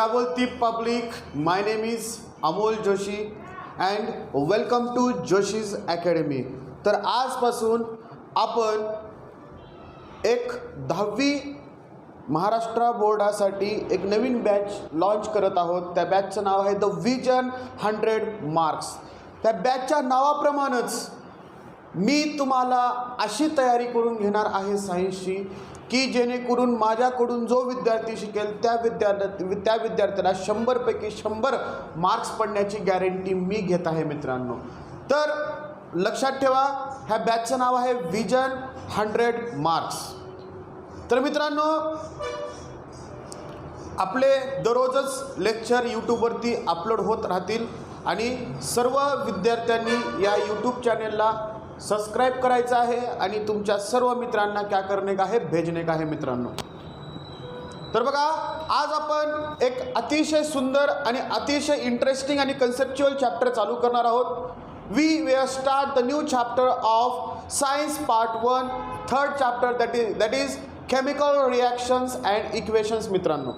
क्या बोलती public, my name is Amol Joshi and welcome to Joshi's academy. तर आजपासून आपण एक 10वी महाराष्ट्र बोर्डासाठी एक नवीन बॅच लॉन्च करत आहोत. त्या बॅचचं नाव आहे द विजन 100 मार्क्स. त्या बॅचच्या नावाप्रमाणेच मी तुम्हाला अशी तयारी करून घेणार आहे सायन्सची की जेणेकरून माझ्याकडून जो विद्यार्थी शिकेल त्या विद्यार्थ्याला 100 पैकी 100 मार्क्स पडण्याची गॅरंटी मी घेत आहे मित्रांनो. तर लक्षात ठेवा, ह्या बॅचचं नाव आहे विजन 100 मार्क्स. तर मित्रांनो, आपले दररोजच लेक्चर यूट्यूबवरती अपलोड होत राहतील आणि सर्व विद्यार्थ्यांनी या यूट्यूब चॅनेलला सबस्क्राइब करायचं आहे आणि तुमच्या सर्व मित्रांना क्या करणे का है, भेजणे का है मित्रांनो. तर बघा, आज आपण एक अतिशय सुंदर आणि अतिशय इंटरेस्टिंग आणि कन्सेप्च्युअल चॅप्टर चालू करणार आहोत. We will start the new chapter of science part 1, third chapter that is chemical reactions and equations मित्रांनो.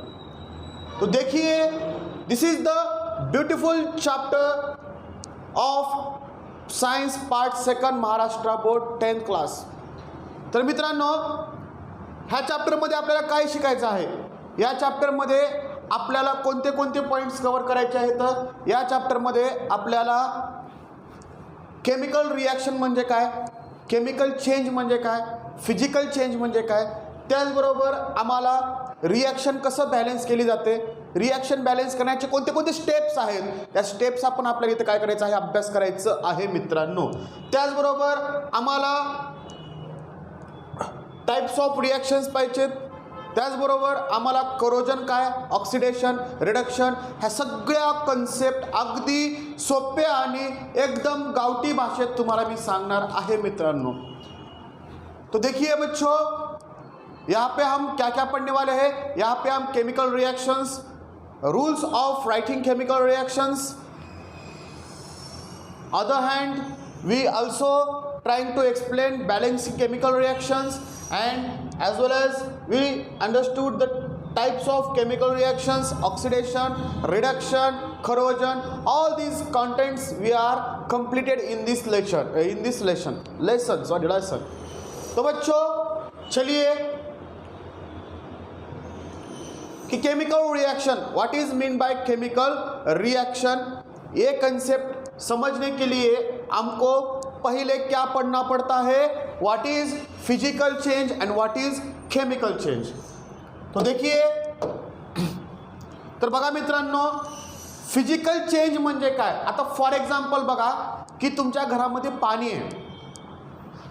तो देखिए, this is the beautiful chapter of science part 2 Maharashtra board 10th class. तर मित्रांनो, ह्या चॅप्टरमध्ये आपल्याला काय शिकायचं आहे, या चॅप्टरमध्ये आपल्याला कोणते कोणते पॉईंट्स कव्हर करायचे आहेत. या चॅप्टरमध्ये आपल्याला केमिकल रिॲक्शन म्हणजे काय, केमिकल चेंज म्हणजे काय, फिजिकल चेंज म्हणजे काय, त्याचबरोबर आम्हाला रिॲक्शन कसं बॅलन्स केली जाते, रिॲक्शन बॅलन्स करण्याचे कोणते कोणते स्टेप्स आहेत, त्या स्टेप्स आपण आपल्याला इथे काय करायचं आहे, अभ्यास करायचं आहे मित्रांनो. त्याचबरोबर आम्हाला टाइप्स ऑफ रिॲक्शन्स पाहिजेत. त्याचबरोबर आम्हाला करोजन काय, ऑक्सिडेशन, रिडक्शन, ह्या सगळ्या कन्सेप्ट अगदी सोप्या आणि एकदम गावठी भाषेत तुम्हाला मी सांगणार आहे मित्रांनो. तो देखिए बच्चों, यहाँ पे हम क्या क्या पढ़ने वाले हैं. यहाँ पे हम chemical reactions, rules of writing chemical reactions. Other hand we also trying to explain balancing chemical reactions, and as well as we understood the types of chemical reactions, oxidation, reduction, corrosion. All these contents we are completed in this lesson. तो बच्चों, चलिए कि chemical reaction, what is mean by chemical reaction, ये concept समझने के लिए हमको पहले क्या पढ़ना पड़ता है, what is physical change end what is chemical change. तो देखिए, तर बघा मित्रांनो, फिजिकल चेंज म्हणजे काय. आता फॉर एक्झाम्पल बघा की तुमच्या घरामध्ये पाणी आहे,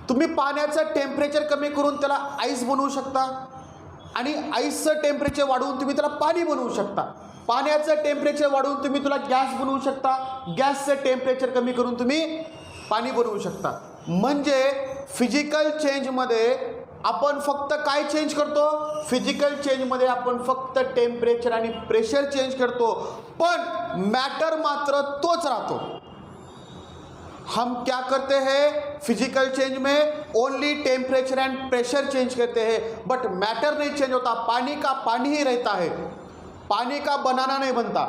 तुम्ही पाण्याचं टेम्परेचर कमी करून त्याला आईस बनवू शकता आणि आईसचं टेम्परेचर वाढवून तुम्ही त्याला पाणी बनवू शकता. पाण्याचं टेम्परेचर वाढवून तुम्ही तुला गॅस बनवू शकता, गॅसचं टेम्परेचर कमी करून तुम्ही पाणी बनवू शकता. म्हणजे फिजिकल चेंजमध्ये आपण फक्त काय चेंज करतो, फिजिकल चेंजमध्ये आपण फक्त टेम्परेचर आणि प्रेशर चेंज करतो, पण मॅटर मात्र तोच राहतो. हम क्या करते हैं फिजिकल चेंज में, only temperature end pressure change करते हैं, बट मैटर नहीं चेंज होता. पानी का पानी ही रहता है, पानी का बनाना नहीं बनता,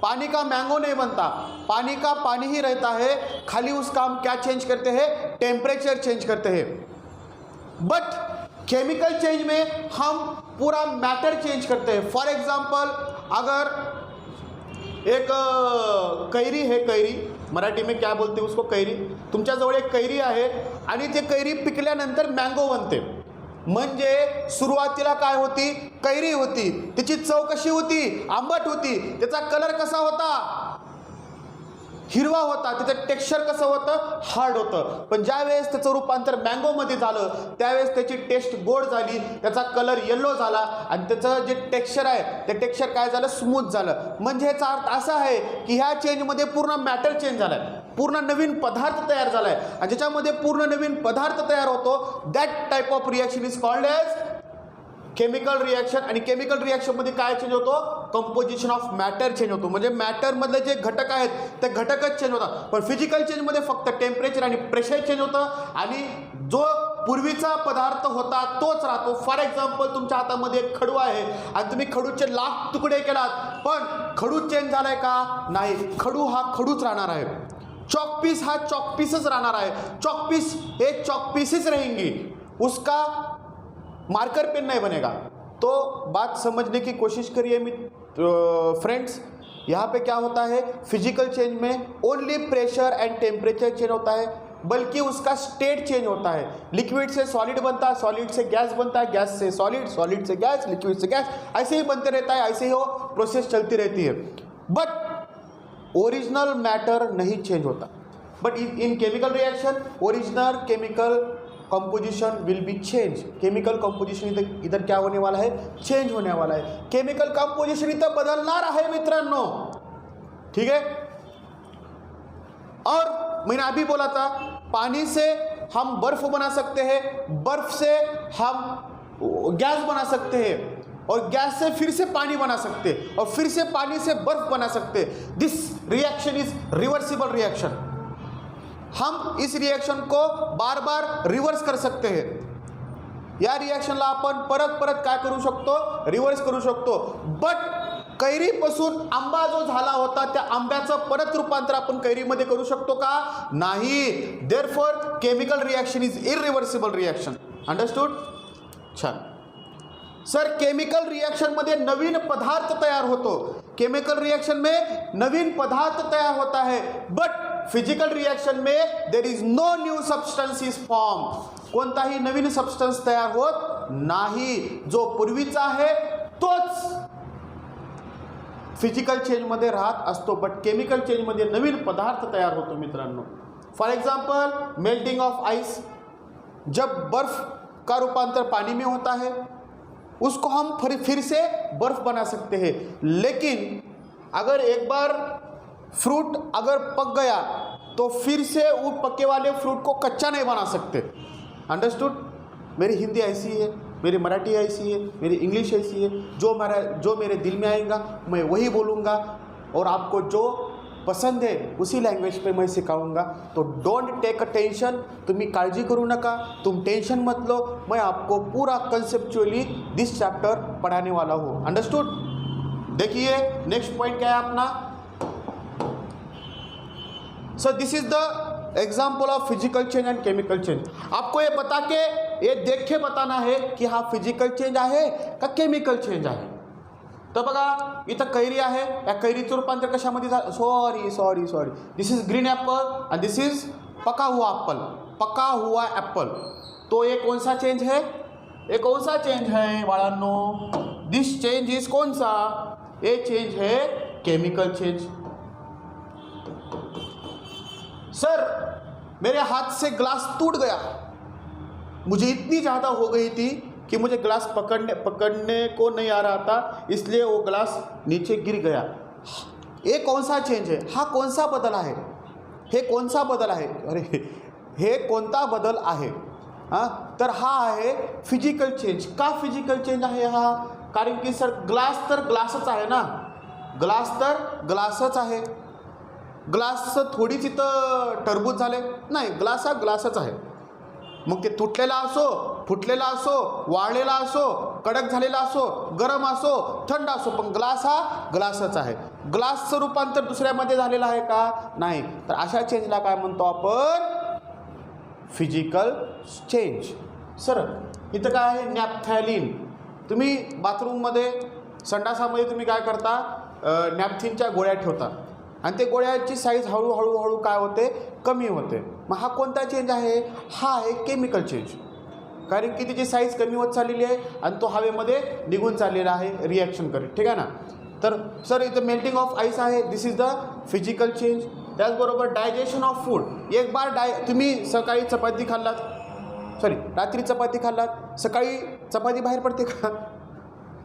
पानी का मैंगो नहीं बनता, पानी का पानी ही रहता है. खाली उसका हम क्या चेंज करते हैं, टेम्परेचर चेंज करते हैं. बट केमिकल चेंज में हम पूरा मैटर चेंज करते हैं. फॉर एग्जाम्पल, अगर एक कैरी है, कैरी मराठी में क्या बोलते उसको, कैरी. तुमच्याजवळ एक कैरी आहे आणि ते कैरी पिकल्यानंतर मँगो बनते. म्हणजे सुरुवातीला काय होती, कैरी होती, तिची चव कशी होती, आंबट होती, त्याचा कलर कसा होता, हिरवा होता, त्याचं टेक्स्चर कसं होतं, हार्ड होतं. पण ज्यावेळेस त्याचं रूपांतर मँगोमध्ये झालं त्यावेळेस त्याची टेस्ट गोड झाली, त्याचा कलर येल्लो झाला आणि त्याचं जे टेक्स्चर आहे ते टेक्स्चर काय झालं, स्मूथ झालं. म्हणजे याचा अर्थ असा आहे की ह्या चेंजमध्ये पूर्ण मॅटर चेंज झाला आहे, पूर्ण नवीन पदार्थ तयार झाला आहे आणि ज्याच्यामध्ये पूर्ण नवीन पदार्थ तयार होतो, that type of reaction is called as chemical reaction. आणि केमिकल रिॲक्शनमध्ये काय चेंज होतो, कंपोजिशन ऑफ मॅटर चेंज होतो. म्हणजे मॅटरमधले जे घटक आहेत ते घटकच चेंज होतात. पण फिजिकल चेंजमध्ये फक्त टेम्परेचर आणि प्रेशर चेंज होतं आणि जो पूर्वीचा पदार्थ होता तोच राहतो. फॉर एक्झाम्पल तुमच्या हातामध्ये एक खडू आहे आणि तुम्ही खडूचे लाख तुकडे केलात, पण खडू चेंज झालाय का? नाही, खडू हा खडूच राहणार आहे. चॉकपीस हा चॉकपीसच राहणार आहे. चॉकपीस हे चॉकपीसच रहेंगी, उसका मार्कर पेन नहीं बनेगा. तो बात समझने की कोशिश करिए फ्रेंड्स. यहाँ पे क्या होता है, फिजिकल चेंज में only pressure end temperature change होता है, बल्कि उसका स्टेट चेंज होता है. लिक्विड से सॉलिड बनता है, सॉलिड से गैस बनता है, गैस से सॉलिड, सॉलिड से गैस, लिक्विड से गैस, ऐसे ही बनते रहता है, ऐसे ही वो प्रोसेस चलती रहती है. बट ओरिजिनल मैटर नहीं चेंज होता. But in chemical reaction original chemical composition will be change. Chemical composition इधर क्या होने वाला है, चेंज होने वाला है. केमिकल कंपोजिशन इधर बदलणार आहे मित्रांनो, ठीक है. और मैंने अभी बोला था, पानी से हम बर्फ बना सकते हैं, बर्फ से हम गैस बना सकते हैं, और गैस से फिर से पानी बना सकते हैं, और फिर से पानी से बर्फ बना सकते हैं. This reaction is reversible reaction. हम इस रिएक्शन को बार बार रिवर्स कर सकते हैं. या रिएक्शनला आपण परत परत काय करू शकतो, रिवर्स करू शकतो. बट कैरीपासून आंबा जो झाला होता त्या आंब्याचं परत रूपांतर आपण कैरीमध्ये करू शकतो का? नाही. Therefore chemical reaction is irreversible reaction. Understood? छान. सर, केमिकल रिएक्शन मध्ये नवीन पदार्थ तयार होतो. केमिकल रिएक्शन में नवीन पदार्थ तयार होता है, बट फिजिकल रिएक्शन में there is no new substance is form. कोणताही नवीन सबस्टन्स तयार होत नाही. जो पूर्वीचा आहे तोच फिजिकल चेंजमध्ये राहत असतो, बट केमिकल चेंजमध्ये नवीन पदार्थ तयार होतो मित्रांनो. For example melting of ice. जब बर्फ का रूपांतर पानी में होता है, उसको हम फिर से बर्फ बना सकते हैं. लेकिन अगर एक बार फ्रूट अगर पक गया तो फिर से वो पके वाले फ्रूट को कच्चा नहीं बना सकते. अंडरस्टूड? मेरी हिंदी ऐसी है, मेरी मराठी ऐसी है, मेरी इंग्लिश ऐसी है. जो मेरे दिल में आएगा मैं वही बोलूँगा, और आपको जो पसंद है उसी लैंग्वेज पे मैं सिखाऊंगा. तो डोंट टेक अ टेंशन. तुम्ही काळजी करू नका, तुम टेंशन मत लो. मैं आपको पूरा कंसेप्चुअली दिस चैप्टर पढ़ाने वाला हूँ. अंडरस्टूड? देखिए नेक्स्ट पॉइंट क्या है अपना. So this is the example of physical change and chemical change. आपको ये बता के, ये देख के बताना है की हा फिजिकल चेंज आहे का केमिकल चेंज आहे. तर बघा इथं कैरी आहे, या कैरीचं रूपांतर कशामध्ये झालं, sorry this is green Apple आणि दिस इज पका हुआ एप्पल. पका हुआ एप्पल, तो ये कौन सा चेंज है, ये कौन सा चेंज है बाळांनो. दिस चेंज इज कौन सा, ये चेंज है केमिकल चेंज. सर मेरे हाथ से ग्लास टूट गया, मुझे इतनी ज़्यादा हो गई थी कि मुझे ग्लास पकड़ने को नहीं आ रहा था, इसलिए वो ग्लास नीचे गिर गया. ये कौन सा चेंज है, हा कौन सा बदल आहे, हे कौन सा बदल आहे, अरे हे कोणता बदल आहे. हां, तर हा आहे फिजिकल चेंज. का फिजिकल चेंज आहे हा, कारण की सर ग्लास तर ग्लासच आहे ना, ग्लास तर ग्लासच आहे. ग्लासचं थोडीच इथं टरबूज झाले नाही, ग्लास हा ग्लासच आहे. मग ते तुटलेला असो, फुटलेला असो, वाळलेला असो, कडक झालेला असो, गरम असो, थंड असो, पण ग्लास हा ग्लासच आहे. ग्लासचं रूपांतर दुसऱ्यामध्ये झालेलं आहे का, नाही. तर अशा चेंजला काय म्हणतो आपण, फिजिकल चेंज. सर इथं काय आहे, नॅपथॅलिन. तुम्ही बाथरूममध्ये संडासामध्ये तुम्ही काय करता, नॅपथिनच्या गोळ्या ठेवता आणि ते गोळ्याची साईज हळूहळू काय होते, कमी होते. मग हा कोणता चेंज आहे, हा आहे केमिकल चेंज. कारण की त्याची साईज कमी होत चाललेली आहे आणि तो हवेमध्ये निघून चाललेला आहे रिॲक्शन करीत, ठीक आहे ना. तर सर इथं मेल्टिंग ऑफ आईस आहे, दिस इज द फिजिकल चेंज. त्याचबरोबर डायजेशन ऑफ फूड. एक बार तुम्ही सकाळी चपाती खाल्लात, रात्री चपाती खाल्लात, सकाळी चपाती बाहेर पडते का,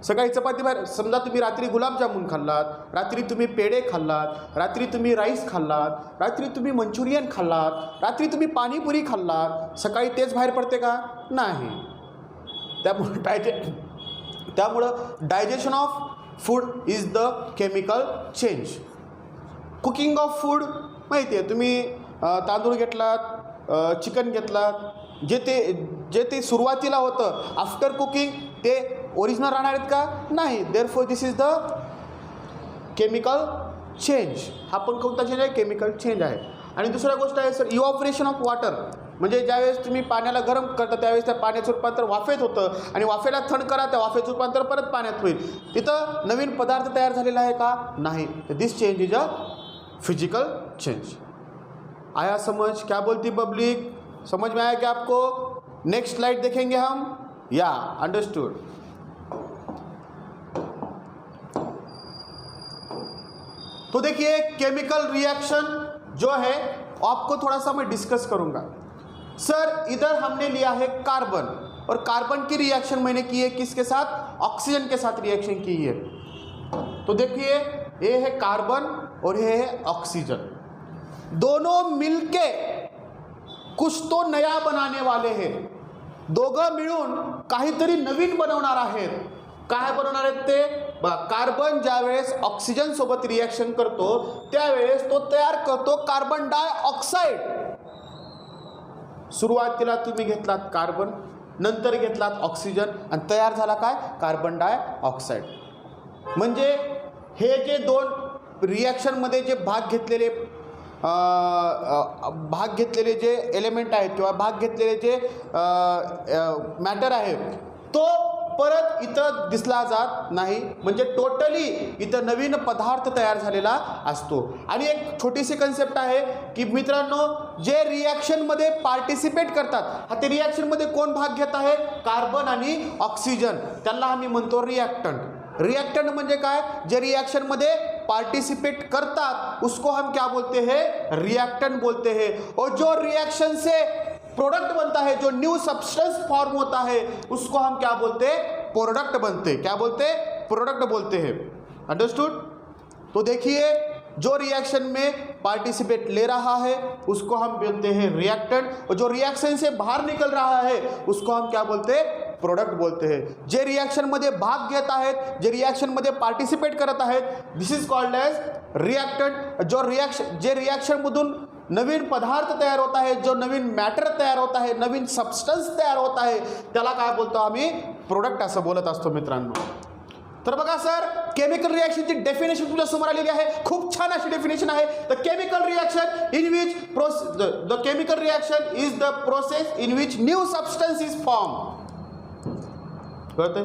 सकाळी चपाती बाहेर. समजा तुम्ही रात्री गुलाबजामुन खाल्लात, रात्री तुम्ही पेढे खाल्लात, रात्री तुम्ही राईस खाल्लात, रात्री तुम्ही मंचुरियन खाल्लात, रात्री तुम्ही पाणीपुरी खाल्लात, सकाळी तेच बाहेर पडते का, नाही. त्यामुळं digestion of food is the chemical change. Cooking of food माहिती आहे, तुम्ही तांदूळ घेतलात, चिकन घेतलात, जे ते सुरुवातीला होतं आफ्टर कुकिंग ते ओरिजिनल राहणार आहेत का? नाही. Therefore this is the chemical change. हा पण कोणता चेंज आहे? केमिकल चेंज आहे. आणि दुसऱ्या गोष्ट आहे सर इव्हॅपोरेशन ऑफ वॉटर. म्हणजे ज्यावेळेस तुम्ही पाण्याला गरम करता त्यावेळेस त्या पाण्याचं रूपांतर वाफेत होतं आणि वाफेला थंड करा त्या वाफेचं रूपांतर परत पाण्यात होईल. तिथं नवीन पदार्थ तयार झालेला आहे का? नाही. This change is a physical change. आया समझ? क्या बोलती पब्लिक? समझ में आया क्या आपको? नेक्स्ट स्लाइड देखेंगे हम. या अंडरस्टूड. तो देखिए केमिकल रिएक्शन जो है आपको थोड़ा सा मैं डिस्कस करूंगा. सर इधर हमने लिया है कार्बन और कार्बन की रिएक्शन मैंने की है किसके साथ? ऑक्सीजन के साथ रिएक्शन की है. तो देखिए ये है कार्बन और ये है ऑक्सीजन. दोनों मिलके कुछ तो नया बनाने वाले हैं. दोघं मिळून काहीतरी नवीन बनवणार आहेत. काय बनवणार आहेत ते? कार्बन ज्यावेळेस ऑक्सिजन सोबत रिएक्शन करतो त्यावेळेस तो तयार करतो कार्बन डायऑक्साईड. सुरुवातीला तुम्ही घेतलात कार्बन, नंतर घेतलात ऑक्सिजन आणि तयार झाला काय? Carbon dioxide. म्हणजे हे जे दोन रिएक्शनमध्ये जे भाग घेतलेले जे एलिमेंट आहेत किंवा भाग घेतलेले जे मॅटर आहे तो परत इथं दिसला जात नाही. म्हणजे टोटली इथं नवीन पदार्थ तयार झालेला असतो. आणि एक छोटीशी कन्सेप्ट आहे की मित्रांनो जे रिॲक्शनमध्ये पार्टिसिपेट करतात, हा ते रिॲक्शनमध्ये कोण भाग घेत आहे? कार्बन आणि ऑक्सिजन. त्यांना आम्ही म्हणतो रिएक्टंट. रिएक्टेंट म्हणजे काय? जे रिएक्शन मध्ये पार्टिसिपेट करतात उसको हम क्या बोलते हैं? रिएक्टेंट बोलते हैं. और जो रिएक्शन से प्रोडक्ट बनता है, जो न्यू सब्सटेंस फॉर्म होता है उसको हम क्या बोलते हैं? प्रोडक्ट बनते. क्या बोलते? प्रोडक्ट बोलते हैं. अंडरस्टूड? तो देखिए जो रिएक्शन में पार्टिसिपेट ले रहा है उसको हम बोलते हैं रिएक्टेंट और जो रिएक्शन से बाहर निकल रहा है उसको हम क्या बोलते हैं? प्रोडक्ट बोलते हैं. जे रिएक्शनमध्ये भाग घेत आहेत, जे रिएक्शनमध्ये पार्टिसिपेट करत आहेत दिस इज कॉल्ड एज रिएक्टंट. जे रिएक्शनमधून नवीन पदार्थ तयार होत आहे, जो नवीन मॅटर तयार होत आहे, नवीन सबस्टन्स तयार होत आहे त्याला काय बोलतो आम्ही? प्रोडक्ट असं बोलत असतो मित्रांनो. तर बघा सर केमिकल रिएक्शनची डेफिनेशन तुमच्या समोर आलेली आहे. खूप छान अशी डेफिनेशन आहे. The chemical reaction in which the chemical reaction is the process in which new substance is form. कळतंय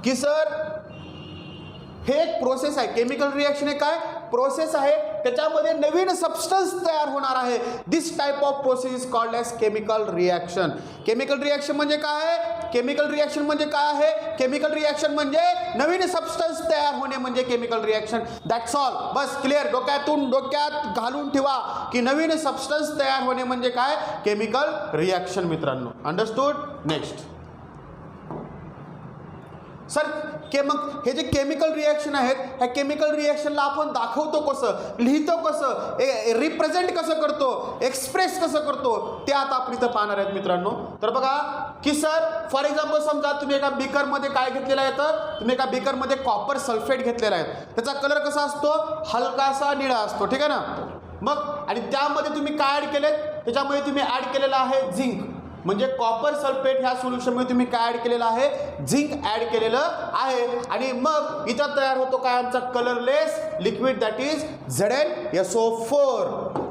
की सर हे एक प्रोसेस आहे. केमिकल रिएक्शन हे काय? प्रोसेस आहे. त्याच्यामध्ये नवीन सबस्टन्स तयार होणार आहे. This type of process is called as chemical reaction. Chemical reaction म्हणजे काय आहे? केमिकल रिएक्शन म्हणजे काय आहे? केमिकल रिएक्शन म्हणजे नवीन सबस्टन्स तयार होणे म्हणजे chemical reaction. That's all. Bus clear. डोक्यात घालून ठेवा की नवीन सबस्टन्स तयार होणे म्हणजे काय? केमिकल रिएक्शन मित्रांनो. अंडरस्टूड? नेक्स्ट सर मग हे जे केमिकल रिएक्शन आहेत ह्या केमिकल रिएक्शनला आपण दाखवतो कसं, लिहितो कसं, रिप्रेझेंट कसं करतो, एक्सप्रेस कसं करतो ते आता आपण इथं पाहणार आहेत मित्रांनो. तर बघा की सर फॉर एक्झाम्पल समजा तुम्ही एका बीकरमध्ये काय घेतलेलं आहे, तर तुम्ही एका बीकरमध्ये कॉपर सल्फेट घेतलेला आहे. त्याचा कलर कसा असतो? हलकासा निळा असतो. ठीक आहे ना. मग आणि त्यामध्ये तुम्ही काय ॲड केलेत? त्याच्यामध्ये तुम्ही ॲड केलेलं आहे झिंक. म्हणजे कॉपर सल्फेट ह्या सोल्युशनमध्ये तुम्ही काय ॲड केलेलं आहे? झिंक ॲड केलेलं आहे. आणि मग इथं तयार होतो काय? आमचा colourless liquid that is ZnSO4.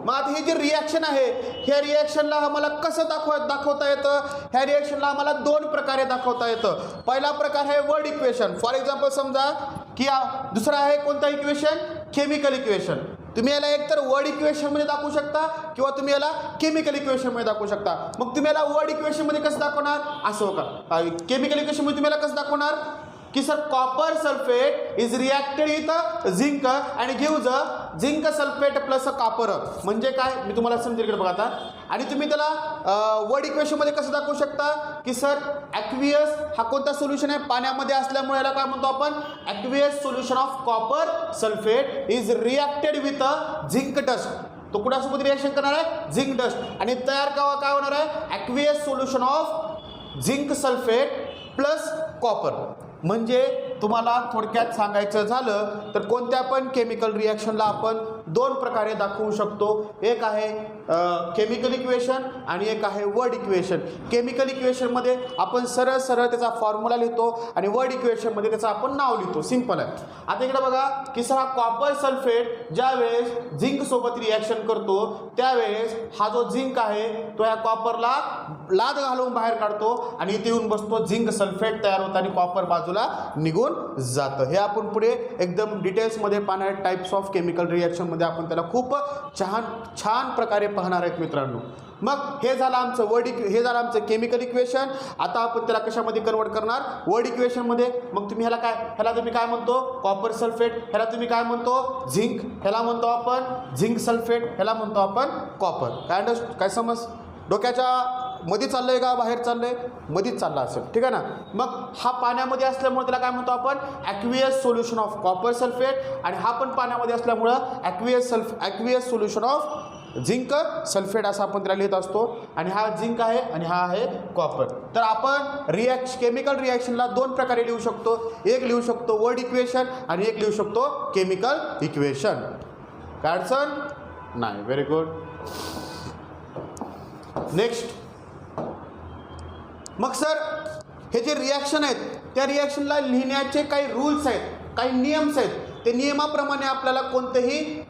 मग आता ही जी रिॲक्शन आहे ह्या रिॲक्शनला आम्हाला कसं दाखवता येतं? ह्या रिॲक्शनला आम्हाला दोन प्रकारे दाखवता येतं. पहिला प्रकार आहे वर्ड इक्वेशन. फॉर एक्झाम्पल समजा की दुसरा आहे कोणता इक्वेशन? Chemical equation. तुम्ही याला एकतर वर्ड इक्वेशनमध्ये दाखवू शकता किंवा तुम्ही याला केमिकल इक्वेशनमध्ये दाखवू शकता. मग तुम्ही याला वर्ड इक्वेशनमध्ये कसं दाखवणार? असं हो का? केमिकल इक्वेशनमध्ये तुम्ही याला कसं दाखवणार की sir copper sulphate is reacted with zinc and gives zinc sulphate plus copper. म्हणजे काय मी तुम्हाला समजेल बघा आता. आणि तुम्ही त्याला वर्ड इक्वेशनमध्ये कसं दाखवू शकता की सर ॲक्वियस हा कोणता सोल्युशन आहे? पाण्यामध्ये असल्यामुळे याला काय म्हणतो आपण? Aqueous solution of copper sulphate is reacted with zinc dust. तो कुणासोबत रिॲक्शन करणार आहे? Zinc dust. आणि तयार काय होणार आहे? Aqueous solution of zinc sulphate plus copper. म्हणजे तुम्हाला थोडक्यात सांगायचं झालं तर कोणत्या पण केमिकल रिॲक्शनला आपण दोन प्रकारे दाखवू शकतो. एक आहे केमिकल इक्वेशन आणि एक आहे वर्ड इक्वेशन. केमिकल इक्वेशनमध्ये आपण सरळ सरळ त्याचा फॉर्म्युला लिहितो आणि वर्ड इक्वेशनमध्ये त्याचं आपण नाव लिहितो. सिंपल आहे. आता इकडे बघा की सर हा कॉपर सल्फेट ज्या वेळेस झिंक सोबत रिॲक्शन करतो त्यावेळेस हा जो झिंक आहे तो ह्या कॉपरला लाद घालून बाहेर काढतो आणि इथे येऊन बसतो. झिंक सल्फेट तयार होतं आणि कॉपर बाजूला निघून जातं. हे आपण पुढे एकदम डिटेल्समध्ये पाहणार. टाइप्स ऑफ केमिकल रिॲक्शनमध्ये आपण त्याला खूप छान प्रकारे पाहणार आहेत मित्रांनो. मग हे झालं आमचं हे झालं आमचं केमिकल इक्वेशन. आता आपण त्याला कशामध्ये कन्वर्ट करणार? वर्ड इक्वेशनमध्ये. मग तुम्ही ह्याला तुम्ही काय म्हणतो? Copper sulphate. ह्याला तुम्ही काय म्हणतो? झिंक. ह्याला म्हणतो आपण झिंक सल्फेट. ह्याला म्हणतो आपण कॉपर. काय समज? डोक्याच्या मध्ये चाललंय का बाहेर चाललंय? मध्येच चालला असेल. ठीक आहे ना. मग हा पाण्यामध्ये असल्यामुळे त्याला काय म्हणतो आपण? Aqueous solution of copper sulphate. आणि हा पण पाण्यामध्ये असल्यामुळं aqueous solution of zinc sulphate असं आपण त्याला लिहित असतो. आणि हा झिंक आहे आणि हा आहे कॉपर. तर आपण केमिकल रिॲक्शनला दोन प्रकारे लिहू शकतो. एक लिहू शकतो वर्ड इक्वेशन आणि एक लिहू शकतो केमिकल इक्वेशन. काय अडचण नाही. Very good. नेक्स्ट. मग सर हे जे रिॲक्शन आहेत त्या रिॲक्शनला लिहिण्याचे काही रूल्स आहेत, काही नियम्स आहेत. ते नियमाप्रमाणे आपल्याला कोणतीही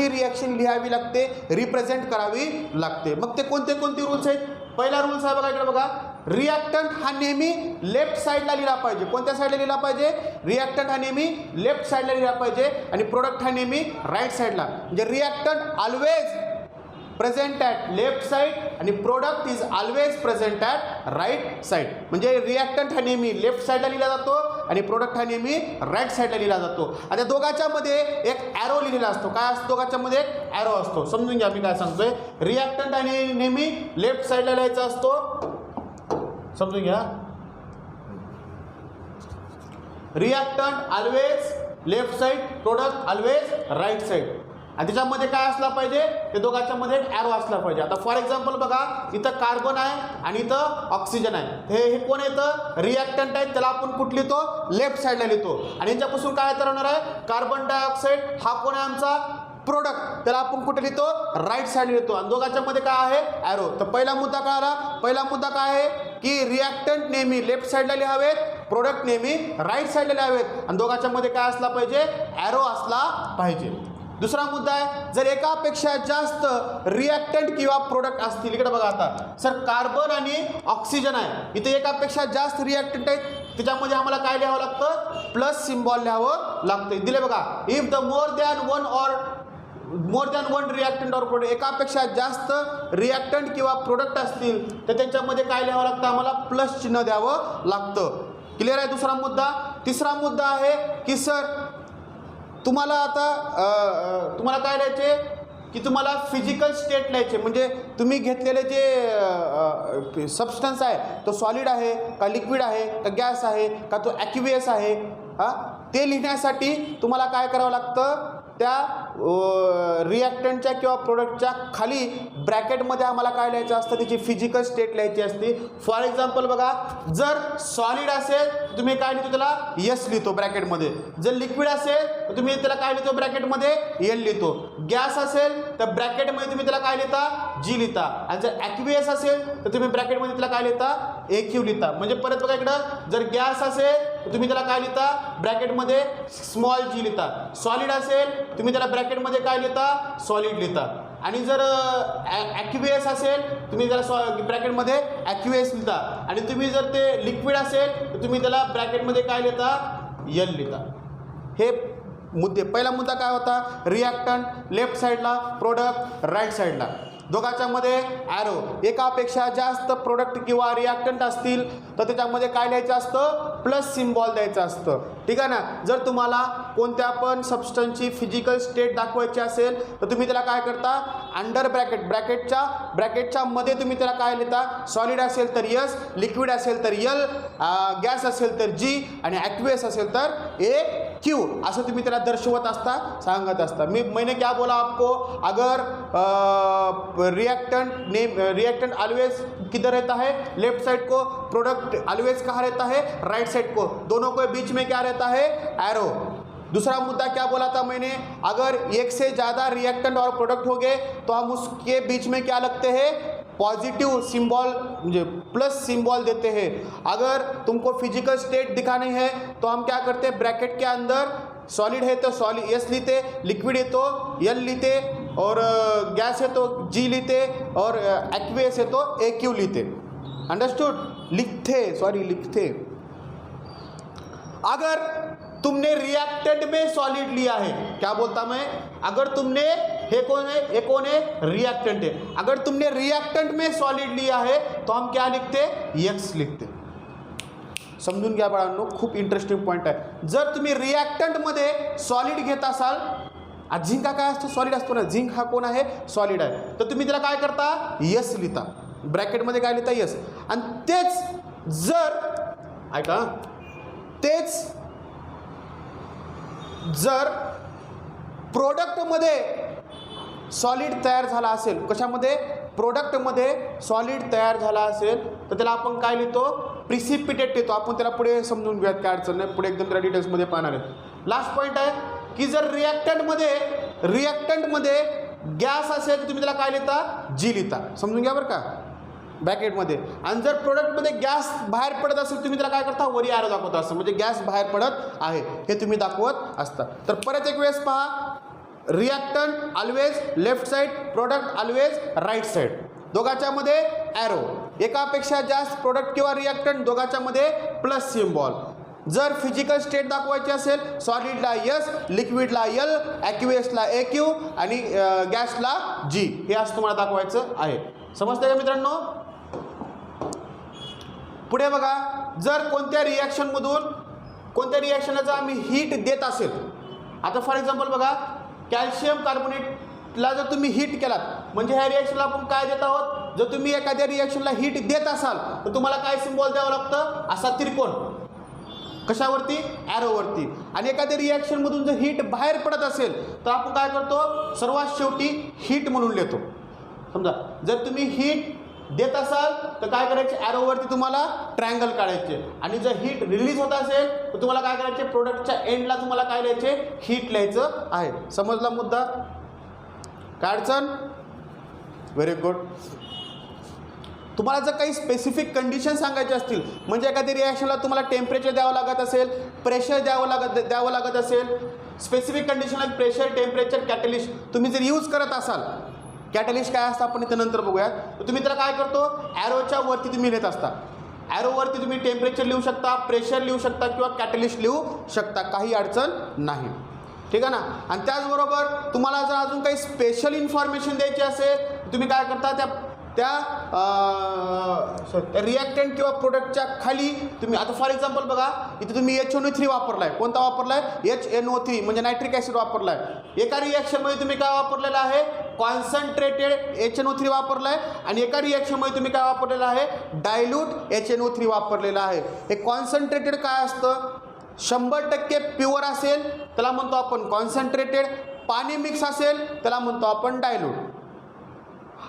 रिॲक्शन लिहावी लागते, रिप्रेझेंट करावी लागते. मग ते कोणते रूल्स आहेत? पहिला रूल्स आहे बघा, इकडे बघा. रिॲक्टंट हा नेहमी लेफ्ट साईडला लिहिला पाहिजे. कोणत्या साईडला लिहिला पाहिजे? रिॲक्टंट हा नेहमी लेफ्ट साईडला लिहिला पाहिजे आणि प्रोडक्ट हा नेहमी राईट साईडला. म्हणजे reactant always present at left side आणि product is always present at right side. म्हणजे रिॲक्टंट हा नेहमी लेफ्ट साईडला लिहिला जातो आणि प्रोडक्ट हा नेहमी राईट साईडला लिहिला जातो. आता दोघांच्या मध्ये एक ॲरो लिहिलेला असतो. काय असतो? दोघांच्या मध्ये एक ॲरो असतो. समजून घ्या मी काय सांगतोय. रिॲक्टंट हा नेहमी लेफ्ट साईडला लिहायचा असतो. समजून घ्या. Reactant always left side, product always right side. आणि त्याच्यामध्ये काय असला पाहिजे? ते दोघांच्या मध्ये एक ॲरो असला पाहिजे. आता फॉर एक्झाम्पल बघा, इथं कार्बन आहे आणि इथं ऑक्सिजन आहे. हे कोण येतं? रिॲक्टंट आहे. त्याला आपण कुठं लिहितो? लेफ्ट साईडला लिहितो. आणि याच्यापासून काय तयार होणार आहे? Carbon dioxide. हा कोण आहे? आमचा प्रोडक्ट. त्याला आपण कुठे लिहितो? राईट साईड लिहितो. आणि दोघांच्या मध्ये काय आहे? ॲरो. तर पहिला मुद्दा काय आला? पहिला मुद्दा काय आहे की रिॲक्टंट नेहमी लेफ्ट साईडला लिहावेत, प्रोडक्ट नेहमी राईट साईडला लिहावेत आणि दोघांच्या मध्ये काय असला पाहिजे? ॲरो असला पाहिजे. दुसरा मुद्दा आहे, जर एकापेक्षा जास्त रिॲक्टंट किंवा प्रोडक्ट असतील. इकडे बघा आता सर, कार्बन आणि ऑक्सिजन आहे. इथे एकापेक्षा जास्त रिॲक्टंट आहेत. त्याच्यामध्ये आम्हाला काय लिहावं लागतं? प्लस सिम्बॉल लिहावं लागतं. दिले बघा. If the more than one reactant or product, एकापेक्षा जास्त रिॲक्टंट किंवा प्रोडक्ट असतील तर त्यांच्यामध्ये काय लिहावं लागतं? आम्हाला प्लस चिन्ह द्यावं लागतं. क्लिअर आहे दुसरा मुद्दा. तिसरा मुद्दा आहे की सर तुम्हाला आता तुम्हाला काय लिहायचे की तुम्हाला फिजिकल स्टेट लिहायचे. म्हणजे तुम्ही घेतलेले जे सबस्टन्स आहे तो सॉलिड आहे का लिक्विड आहे का गॅस आहे का तो ॲक्वियस आहे, ते लिहिण्यासाठी तुम्हाला काय करावं लागतं? त्या रिॲक्टंटच्या किंवा प्रोडक्टच्या खाली ब्रॅकेटमध्ये आम्हाला काय लिहायचं असतं? त्याची फिजिकल स्टेट लिहायची असते. फॉर एक्झाम्पल बघा, जर सॉलिड असेल तुम्ही काय लिहितो? त्याला यस लिहितो ब्रॅकेटमध्ये. जर लिक्विड असेल तर तुम्ही त्याला काय लिहितो? ब्रॅकेटमध्ये एल लिहितो. गॅस असेल तर ब्रॅकेटमध्ये तुम्ही त्याला काय लिहिता? जी लिहिता. आणि जर ॲक्वियस असेल तर तुम्ही ब्रॅकेटमध्ये त्याला काय लिहिता? AQ लिहिता. म्हणजे परत बघा इकडं, जर गॅस असेल तर तुम्ही त्याला काय लिहिता? ब्रॅकेटमध्ये स्मॉल जी लिहिता. सॉलिड असेल तुम्ही त्याला ब्रॅकेटमध्ये काय लिहिता? सॉलिड लिहिता. आणि जर ॲक्वियस असेल तुम्ही त्याला ब्रॅकेटमध्ये ॲक्वियस लिहिता. आणि तुम्ही जर ते लिक्विड असेल तर तुम्ही त्याला ब्रॅकेटमध्ये काय लिहिता? एल लिहिता. हे मुद्दे. पहिला मुद्दा काय होता? रिॲक्टंट लेफ्ट साईडला, प्रोडक्ट राईट साईडला. दोघांच्या मध्ये ॲरो. एकापेक्षा जास्त प्रोडक्ट किंवा रिॲक्टंट असतील तर त्याच्यामध्ये काय लिहायचं असतं? प्लस सिम्बॉल द्यायचं असतं. ठीक आहे ना. जर तुम्हाला कोणत्या पण सबस्टन्सची फिजिकल स्टेट दाखवायची असेल तर तुम्ही त्याला काय करता? अंडर ब्रॅकेटच्या मध्ये तुम्ही त्याला काय लिहिता? सॉलिड असेल तर यस, लिक्विड असेल तर यल, गॅस असेल तर जी आणि ॲक्वियस असेल तर AQ असं तुम्ही त्याला दर्शवत असता, सांगत असता. मैंने क्या बोला आपको? अगर रिएक्टेंट ऑलवेज किधर रहता है? लेफ्ट साइड को. प्रोडक्ट ऑलवेज कहाँ रहता है? राइट साइड को. दोनों के बीच में क्या रहता है? एरो. दूसरा मुद्दा क्या बोला था मैंने, अगर एक से ज़्यादा रिएक्टेंट और प्रोडक्ट हो गए तो हम उसके बीच में क्या लगते हैं, पॉजिटिव सिंबल, प्लस सिंबल देते हैं। अगर तुमको फिजिकल स्टेट दिखानी है तो हम क्या करते हैं, ब्रैकेट के अंदर सॉलिड है तो सॉलिड एस लिखते, लिक्विड है तो एल लिखते, और गैस है तो जी लिखते, और एक्वेस है तो AQ लिखते। अंडरस्टूड? लिखते। अगर तुमने रिएक्टेंट में सॉलिड लिया है, क्या बोलता मैं, अगर तुमने ये कौन है रिएक्टेंट है, अगर तुमने रिएक्टेंट में सॉलिड लिया है तो हम क्या लिखते, X लिखते। समजून घ्या बाळांनो, खूप इंटरेस्टिंग पॉईंट आहे। जर तुम्ही रिएक्टंट मध्ये सॉलिड घेत असाल, झिंक हा काय असतो, सॉलिड असतो ना, झिंक हा कोण आहे, सॉलिड आहे, तर तुम्ही त्याला काय करता, यस लिहिता, ब्रॅकेटमध्ये काय लिहिता, यस। आणि तेच जर ऐका, तेच जर प्रोडक्टमध्ये सॉलिड तयार झाला असेल, कशामध्ये, प्रोडक्टमध्ये सॉलिड तयार झाला असेल तर त्याला आपण काय लिहितो, प्रिसिपिटेट लिहितो। आपण त्याला पुढे समजून घेऊयात, काय अडचण नाही, पुढे एकदम त्याला डिटेल्समध्ये पाहणार आहे। लास्ट पॉईंट आहे की जर रिएक्टंटमध्ये गॅस असेल तर तुम्ही त्याला काय लिहिता, जी लिहिता, समजून घ्या बरं का, ब्रॅकेटमध्ये। आणि जर प्रोडक्टमध्ये गॅस बाहेर पडत असेल तुम्ही त्याला काय करता, वरी ॲरो दाखवता असतं, म्हणजे गॅस बाहेर पडत आहे हे तुम्ही दाखवत असता। तर परत एक वेळेस पहा, reactant always left side, product always right side, दोघांच्या मध्ये ॲरो, एकापेक्षा जास्त प्रोडक्ट किंवा रिएक्टंट दोघांच्या मध्ये प्लस सिम्बॉल। जर फिजिकल स्टेट दाखवायची असेल, सॉलिडला एस, लिक्विडला एल, ॲक्वेसला AQ आणि गॅसला G, हे असं तुम्हाला दाखवायचं आहे। समजतंय का मित्रांनो? पुढे बघा, जर कोणत्या रिॲक्शनला आम्ही हीट देत असेल, आता फॉर एक्झाम्पल बघा, कॅल्शियम कार्बोनेटला जर तुम्ही हीट केलात, म्हणजे ह्या रिॲक्शनला आपण काय देत आहोत, जर तुम्ही एखाद्या रिॲक्शनला हीट देत असाल तर तुम्हाला काय सिम्बॉल द्यावं लागतं, असा त्रिकोण, कशावरती, ॲरोवरती। आणि एखाद्या रिॲक्शनमधून जर हीट बाहेर पडत असेल तर आपण काय करतो, सर्वात शेवटी हीट म्हणून लिहितो। समजा जर तुम्ही हीट देत असाल तर काय करायचे, ॲरोवरती तुम्हाला ट्रायंगल काढायचे, आणि जर हीट रिलीज होत असेल तर तुम्हाला काय करायचे, प्रोडक्टच्या एंडला तुम्हाला काय लिहायचे, हीट लिहायचं आहे। समजला मुद्दा? काय अडचण? Very good. तुम्हाला जर काही स्पेसिफिक कंडिशन सांगायचे असतील, म्हणजे एखाद्या रिॲक्शनला तुम्हाला टेम्परेचर द्यावं लागत असेल, प्रेशर द्यावं लागत असेल, स्पेसिफिक कंडिशनला प्रेशर, टेम्परेचर, कॅटलिस्ट तुम्ही जर यूज करत असाल, कॅटलिस्ट काय असतं आपण इथं नंतर बघूयात, तर तुम्ही त्याला काय करतो, ॲरोच्या वरती तुम्ही लिहित असता, ॲरोवरती तुम्ही टेम्परेचर लिहू शकता, प्रेशर लिहू शकता किंवा कॅटलिस्ट लिहू शकता, काही अडचण नाही, ठीक आहे ना। आणि त्याचबरोबर तुम्हाला जर अजून काही स्पेशल इन्फॉर्मेशन द्यायची असेल तुम्ही काय करता, त्या रिॲक्टंट किंवा प्रोडक्टच्या खाली तुम्ही, आता फॉर एक्झाम्पल बघा, इथे तुम्ही HNO3 वापरला आहे, कोणता वापरला आहे, HNO3 म्हणजे नायट्रिक ॲसिड वापरला आहे। एका रिॲक्शनमध्ये तुम्ही काय वापरलेलं आहे, कॉन्सन्ट्रेटेड HNO3 वापरला आहे, आणि एका रिॲक्शनमध्ये तुम्ही काय वापरलेलं आहे, डायल्यूट HNO3 वापरलेला आहे। हे कॉन्सन्ट्रेटेड काय असतं, 100% प्युअर असेल त्याला म्हणतो आपण कॉन्सन्ट्रेटेड, पाणी मिक्स असेल त्याला म्हणतो आपण डायल्यूट।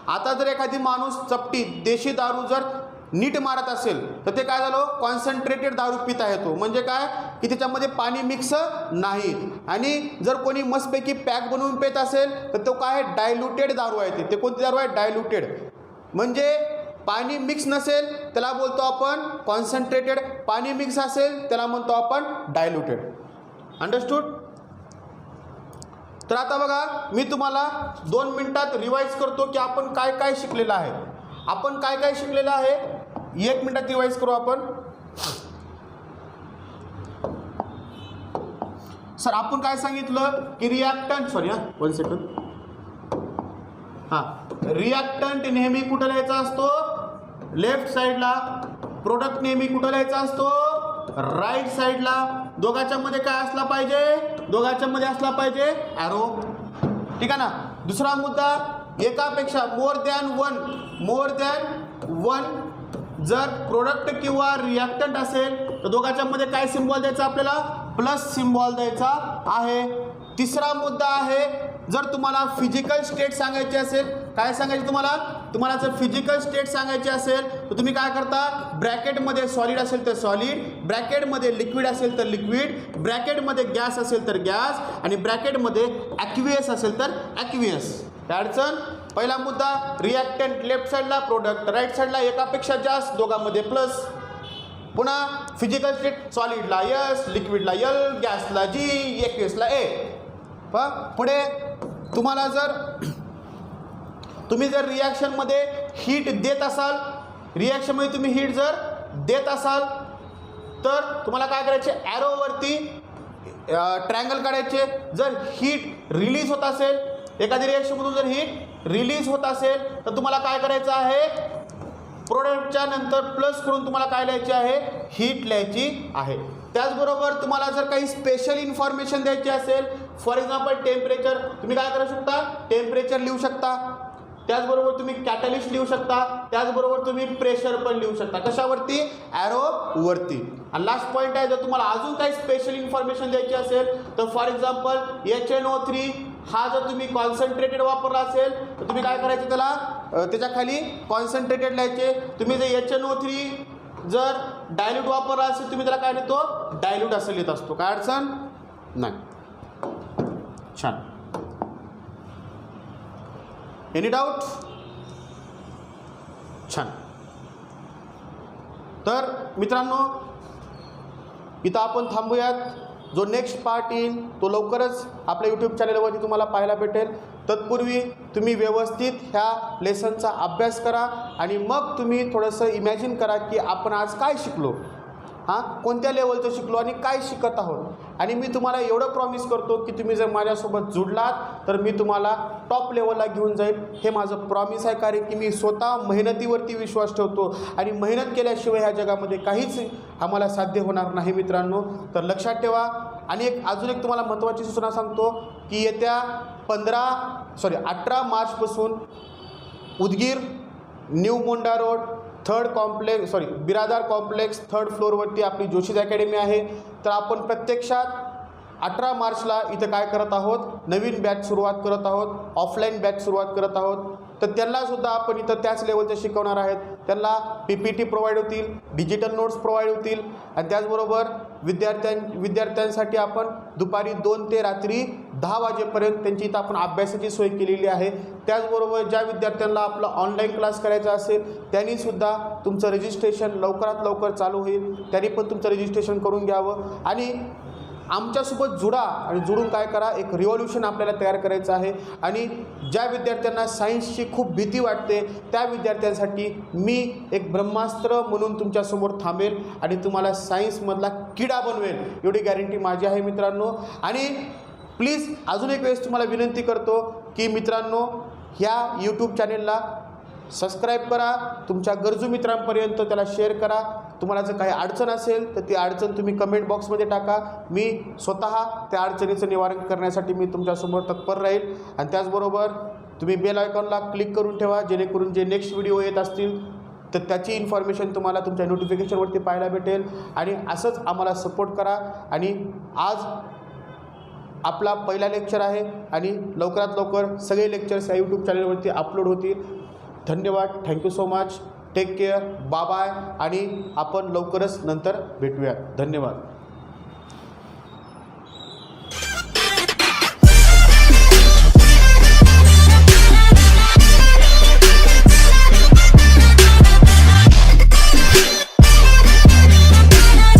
आता जर एखादी माणूस चपटी देशी दारू जर नीट मारत असेल तर ते काय झालं, कॉन्सन्ट्रेटेड दारू पित आहे तो, म्हणजे काय की त्याच्यामध्ये पाणी मिक्स नाही। आणि जर कोणी मस्तपैकी पॅक बनवून पित असेल तर तो काय, डायल्युटेड दारू आहे, ते कोणती दारू आहे, डायल्युटेड, म्हणजे पाणी मिक्स नसेल त्याला बोलतो आपण कॉन्सन्ट्रेटेड, पाणी मिक्स असेल त्याला म्हणतो आपण डायल्युटेड। अंडरस्टूड? तर आता बघा, मी तुम्हाला 2 मिनिटात रिवाइज करतो की आपण काय काय शिकलेलं आहे, आपण काय काय शिकलेलं आहे, 1 मिनिटात रिवाइज करू आपण। सर आपण काय सांगितलं की रिॲक्टंट, सॉरी 1 सेकंड, रिॲक्टंट नेहमी कुठं लिहायचा असतो, लेफ्ट साईडला, प्रोडक्ट नेहमी कुठं लिहायचा असतो, राईट साईडला, दोघांच्या मध्ये काय असला पाहिजे, दोघांच्या मध्ये असला पाहिजे ॲरो, ठीक आहे ना। दुसरा मुद्दा, एकापेक्षा मोर दॅन वन जर प्रोडक्ट किंवा रिॲक्टंट असेल तर दोघांच्या मध्ये काय सिम्बॉल द्यायचा, आपल्याला प्लस सिम्बॉल द्यायचा आहे। तिसरा मुद्दा आहे, जर तुम्हाला फिजिकल स्टेट सांगायची असेल, काय सांगायचे तुम्हाला, तुम्हाला जर फिजिकल स्टेट सांगायची असेल तर तुम्ही काय करता, ब्रॅकेटमध्ये सॉलिड असेल तर सॉलिड, ब्रॅकेटमध्ये लिक्विड असेल तर लिक्विड, ब्रॅकेटमध्ये गॅस असेल तर गॅस आणि ब्रॅकेटमध्ये ॲक्वियस असेल तर ॲक्वियस. अडचण पहिला मुद्दा, रिॲक्टंट लेफ्ट साईडला, प्रोडक्ट राईट साईडला, एकापेक्षा जास्त, दोघांमध्ये प्लस. पुन्हा फिजिकल स्टेट सॉलिडला यस, लिक्विडला यल, गॅसला जी, एक्वियसला ए. पुढे तुम्हाला तुम्ही जर रिॲक्शनमध्ये हीट देत असाल, रिॲक्शनमध्ये तुम्ही हीट जर देत असाल तर तुम्हाला काय करायचे, ॲरोवरती ट्रायंगल काढायचे. जर हीट रिलीज होत असेल, एखाद्या रिॲक्शनमधून जर हीट रिलीज होत असेल तर तुम्हाला काय करायचं आहे, प्रोडक्टच्या नंतर प्लस करून तुम्हाला काय लिहायचे आहे, हीट लिहायची आहे. त्याचबरोबर तुम्हाला जर काही स्पेशल इन्फॉर्मेशन द्यायची असेल, फॉर एक्झाम्पल टेम्परेचर, तुम्ही काय करू शकता, टेम्परेचर लिहू शकता. त्याचबरोबर तुम्ही कॅटलिस्ट लिहू शकता. त्याचबरोबर तुम्ही प्रेशर पण लिहू शकता. कशावरती, ॲरोवरती. आणि लास्ट पॉईंट आहे, जर तुम्हाला अजून काही स्पेशल इन्फॉर्मेशन द्यायची असेल तर फॉर एक्झाम्पल HNO3 हा जर तुम्ही कॉन्सन्ट्रेटेड वापरला असेल तर तुम्ही काय करायचं, त्याला त्याच्या खाली कॉन्सन्ट्रेटेड लिहायचे. तुम्ही जर HNO3 जर डायल्यूट वापरला असेल तुम्ही त्याला काय लिहितो, डायल्यूट असं लिहित असतो. काय अडचण नाही. छान. Any doubt? छान. तर मित्रांनो इथं आपण थांबूयात. जो नेक्स्ट पार्ट येईल तो लवकरच आपल्या यूट्यूब चॅनलवरती तुम्हाला पाहायला भेटेल. तत्पूर्वी तुम्ही व्यवस्थित ह्या लेसनचा अभ्यास करा आणि मग तुम्ही थोडंसं इमॅजिन करा की आपण आज काय शिकलो, कोणत्या लेवलचं शिकलो आणि काय शिकत आहोत. आणि मी तुम्हाला एवढं प्रॉमिस करतो की तुम्ही जर माझ्यासोबत जुडलात तर मी तुम्हाला टॉप लेवलला घेऊन जाईल. हे माझं प्रॉमिस आहे, कारण की मी स्वतः मेहनतीवरती विश्वास ठेवतो आणि मेहनत केल्याशिवाय ह्या जगामध्ये काहीच आम्हाला साध्य होणार नाही मित्रांनो. तर लक्षात ठेवा. आणि अजून एक तुम्हाला महत्त्वाची सूचना सांगतो की येत्या 18 मार्चपासून उदगीर न्यू मोंडा रोड बिरादार कॉम्प्लेक्स 3rd फ्लोअरवरती आपली जोशीज अकॅडमी आहे. तर आपण प्रत्यक्षात 18 मार्चला इथं काय करत आहोत, नवीन बॅच सुरुवात करत आहोत, ऑफलाईन बॅच सुरुवात करत आहोत. तर त्यांनासुद्धा आपण इथं त्याच लेवलचं शिकवणार आहेत. त्यांना PPT प्रोव्हाइड होतील, डिजिटल नोट्स प्रोव्हाइड होतील आणि त्याचबरोबर विद्यार्थ्यांसाठी आपण दुपारी 2 ते रात्री 10 वाजेपर्यंत त्यांची इथं आपण अभ्यासाची सोय केलेली आहे. त्याचबरोबर ज्या विद्यार्थ्यांना आपला ऑनलाईन क्लास करायचा असेल त्यांनीसुद्धा तुमचं रजिस्ट्रेशन लवकरात लवकर चालू होईल. त्यांनी पण तुमचं रजिस्ट्रेशन करून घ्यावं आणि आमच्यासोबत जुडा आणि जुडून काय करा, एक रिव्हॉल्युशन आपल्याला तयार करायचं आहे. आणि ज्या विद्यार्थ्यांना सायन्सची खूप भीती वाटते त्या विद्यार्थ्यांसाठी मी एक ब्रह्मास्त्र म्हणून तुमच्यासमोर थांबेल आणि तुम्हाला सायन्समधला किडा बनवेल एवढी गॅरंटी माझी आहे मित्रांनो. आणि प्लीज अजून एक वेळेस तुम्हाला विनंती करतो की मित्रांनो ह्या यूट्यूब चॅनेलला सबस्क्राईब करा, तुमच्या गरजू मित्रांपर्यंत त्याला शेअर करा. तुम्हाला जर काही अडचण असेल तर ती अडचण तुम्ही कमेंट बॉक्समध्ये टाका. मी स्वतः त्या अडचणीचं निवारण करण्यासाठी मी तुमच्यासमोर तत्पर राहील. आणि त्याचबरोबर तुम्ही बेल आयकॉनला क्लिक करून ठेवा जेणेकरून जे नेक्स्ट व्हिडिओ येत असतील तर त्याची इन्फॉर्मेशन तुम्हाला तुमच्या नोटिफिकेशनवरती पाहायला भेटेल. आणि असंच आम्हाला सपोर्ट करा. आणि आज आपला पहिला लेक्चर आहे आणि लवकरात लवकर सगळे लेक्चर्स या यूट्यूब चॅनलवरती अपलोड होतील. धन्यवाद. Thank you so much. Take care. Bye bye. आणि आपण लवकरच नंतर भेटूया. धन्यवाद.